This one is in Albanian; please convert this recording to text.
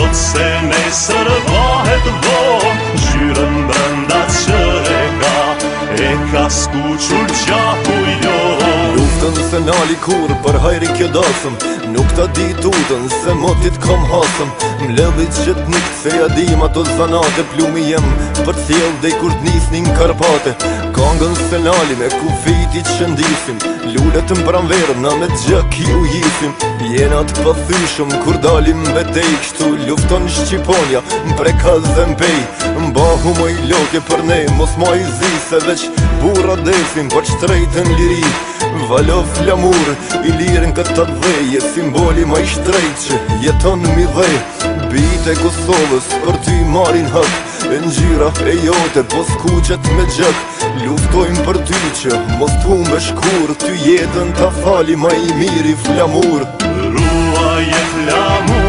thot se nesër vahet vonë, zhyrën brenda që e ka skuqur gjaku jo. Luftën se nali kur për hajri kjo dasëm, nuk ta di tutën se motit kom hasëm. M'lëdhi që t'nik se ja dim ato zanate, plumi jem për t'sjell dhe i kur t'nisnin Karpate. Kangën se nali me kufiti që ndisim, lullet në pranverë na me gjak i u jisim. Jena t'pathyshëm kur dalim betej, kështu lufton Shqiponja m'prekaz dhe m'pej. M'bahu moj loke për ne, mos ma i zi se veç burra desin për shtrejtën liri. Valo flamur, i lirën këtë dheje, simboli ma i shtrejt që jeton mi dhe. Bite Kosovës për ty marin hak, e ngjyra e jote po skuqet me gjak. Luftojmë për ty që mos t'humbe shkur, ty jetën ta fali ma i miri flamur. Ruaje flamur